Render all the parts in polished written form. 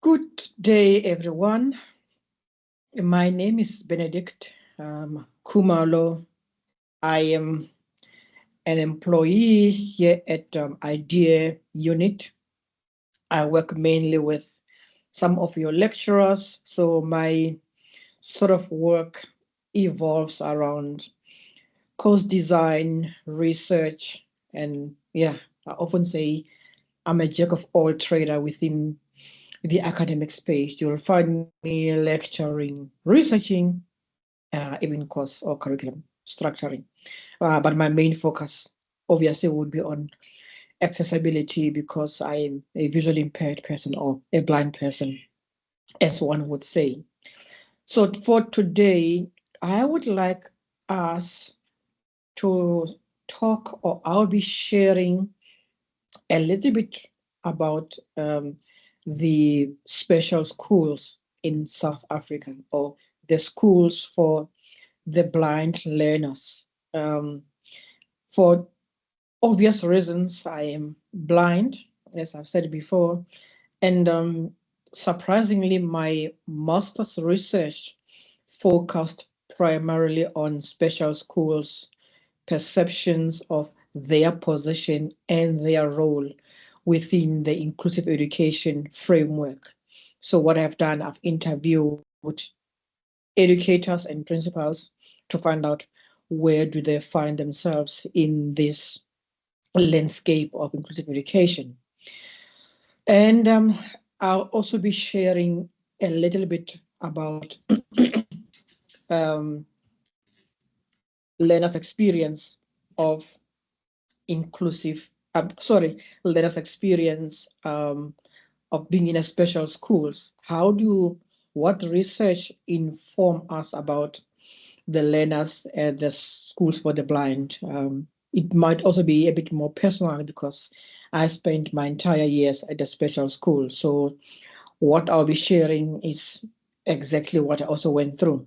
Good day, everyone. My name is Benedict Kumalo. I am an employee here at IDEA Unit. I work mainly with some of your lecturers, so my sort of work evolves around course design, research, and yeah, I often say I'm a jack of all trader within the academic space. You'll find me lecturing, researching, even course or curriculum structuring. But my main focus obviously would be on accessibility because I'm a visually impaired person or a blind person, as one would say. So for today, I would like us to talk, or I'll be sharing a little bit about the special schools in South Africa, or the schools for the blind learners. For obvious reasons, I am blind, as I've said before, and surprisingly, my master's research focused primarily on special schools, perceptions of their position and their role within the inclusive education framework. So what I've done, I've interviewed educators and principals to find out where do they find themselves in this landscape of inclusive education. And I'll also be sharing a little bit about um, learners' experience of inclusive, learners' experience of being in a special schools. What research inform us about the learners at the schools for the blind? It might also be a bit more personal because I spent my entire years at a special school. So what I'll be sharing is exactly what I also went through.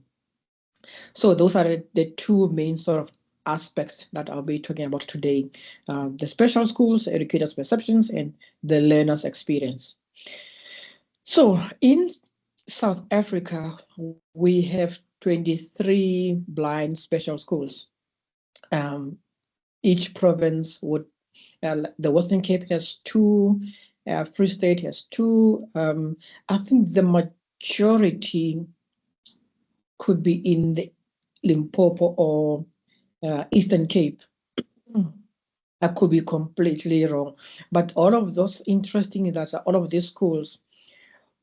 So those are the two main sort of aspects that I'll be talking about today. The special schools, educators' perceptions, and the learner's experience. So in South Africa, we have 23 blind special schools. Each province would, the Western Cape has two, Free State has two. I think the majority could be in the Limpopo or Eastern Cape. I could be completely wrong. But all of those, interesting that all of these schools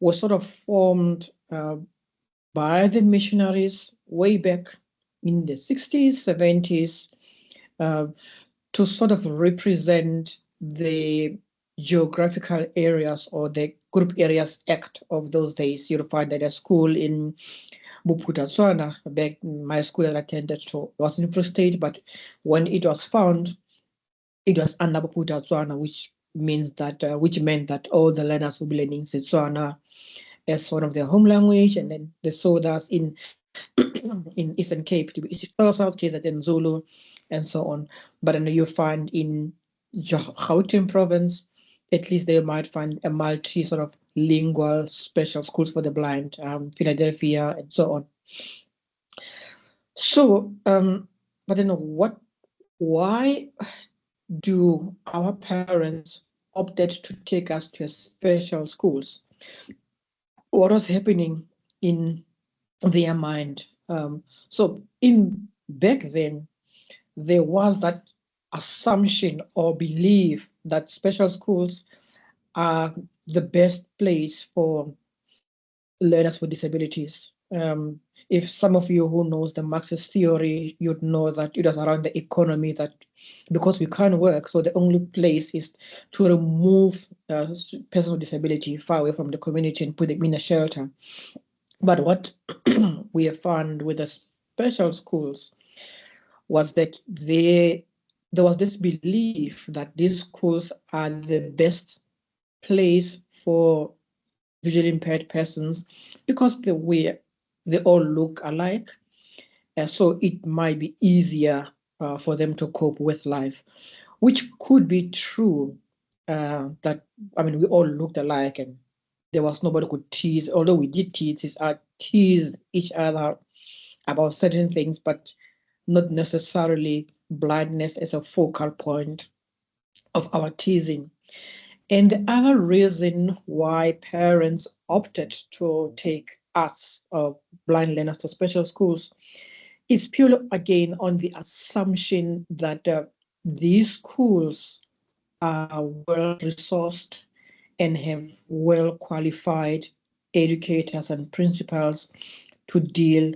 were sort of formed by the missionaries way back in the 60s, 70s, to sort of represent the geographical areas or the Group Areas Act of those days. You'll find that a school in Bophuthatswana, back my school I attended to, was in Free State, but when it was found, it was under Bophuthatswana, which means that which meant that all the learners will be learning Setswana as one of their home language, and then they saw us in in Eastern Cape to be South KZN Zulu, and so on. But then you find in Gauteng province, at least they might find a multi sort of lingual special schools for the blind, Philadelphia, and so on. So, but then why do our parents opted to take us to special schools? What was happening in their mind? So in back then, there was that assumption or belief that special schools are the best place for learners with disabilities. If some of you who knows the Marxist theory, you'd know that it was around the economy that because we can't work, so the only place is to remove persons with disability far away from the community and put them in a shelter. But what we have found with the special schools was that there was this belief that these schools are the best place for visually impaired persons because they all look alike. So it might be easier for them to cope with life, which could be true. That I mean, we all looked alike, and there was nobody could tease, although we did tease each other about certain things, but not necessarily blindness as a focal point of our teasing. And the other reason why parents opted to take us, blind learners, to special schools is purely, again, on the assumption that these schools are well resourced and have well qualified educators and principals to deal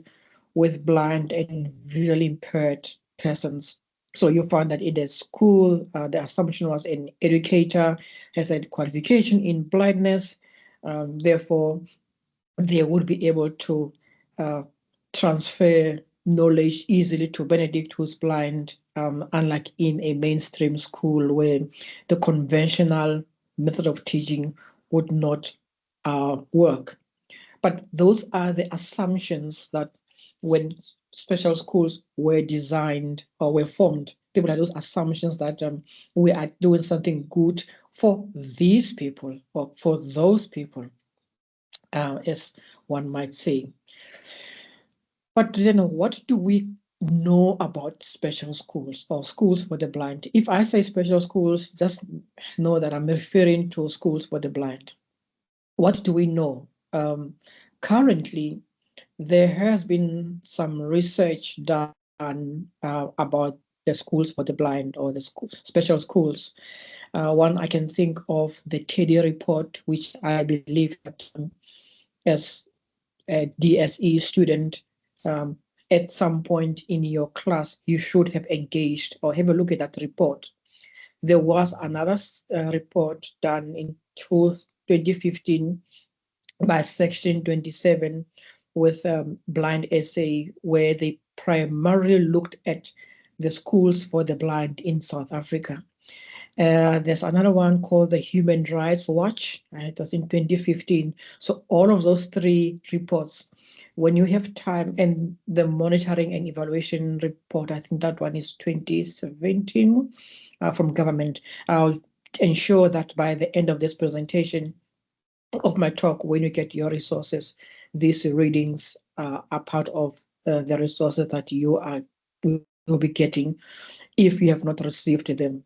with blind and visually impaired persons. So you find that in the school, the assumption was an educator has a qualification in blindness, therefore they would be able to transfer knowledge easily to Benedict, who's blind, unlike in a mainstream school where the conventional method of teaching would not work. But those are the assumptions that when special schools were designed or were formed, people had those assumptions that we are doing something good for these people or for those people, as one might say. But then what do we know about special schools or schools for the blind? If I say special schools, just know that I'm referring to schools for the blind. What do we know? Currently, there has been some research done about the schools for the blind or the special schools. One I can think of the Teddy report, which I believe that as a DSE student, at some point in your class, you should have engaged or have a look at that report. There was another report done in 2015 by Section 27 with Blind SA, where they primarily looked at the schools for the blind in South Africa. There's another one called the Human Rights Watch. It was in 2015. So all of those three reports, when you have time, and the monitoring and evaluation report, I think that one is 2017 from government. I'll ensure that by the end of this presentation of my talk, when you get your resources, these readings are part of the resources that you will be getting if you have not received them.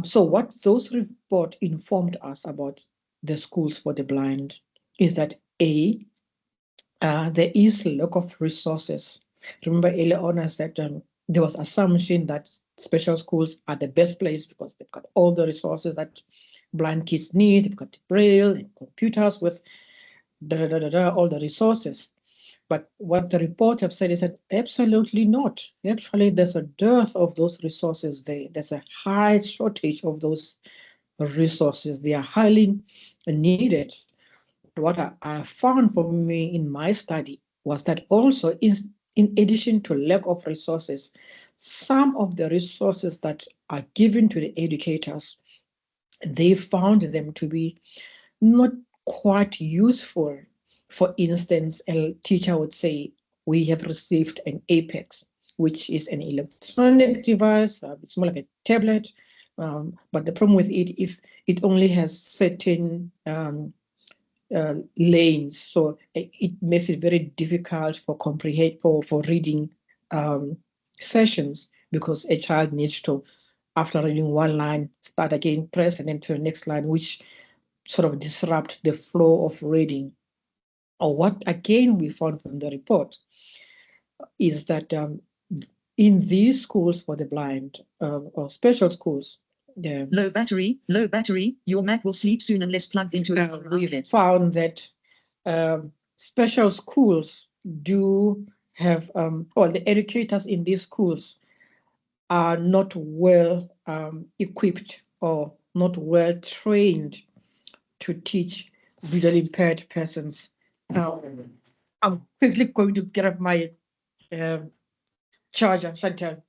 So what those reports informed us about the schools for the blind is that there is lack of resources. Remember earlier on I said there was assumption that special schools are the best place because they've got all the resources that blind kids need. They've got braille and computers with all the resources. But what the report have said is that absolutely not. Actually, there's a dearth of those resources there. There's a high shortage of those resources. They are highly needed. What I found for me in my study was that also is, in addition to lack of resources, some of the resources that are given to the educators, they found them to be not quite useful. For instance, a teacher would say, we have received an Apex, which is an electronic device. It's more like a tablet. But the problem with it, if it only has certain lanes, so it makes it very difficult for reading sessions, because a child needs to, after reading one line, start again, press, and then to the next line, which sort of disrupt the flow of reading. Or what again we found from the report is that in these schools for the blind or special schools, low battery, your Mac will sleep soon unless plugged into it. We found that special schools do have, or the educators in these schools are not well equipped or not well trained to teach visually impaired persons. I'm quickly going to get up my charger, Chantal.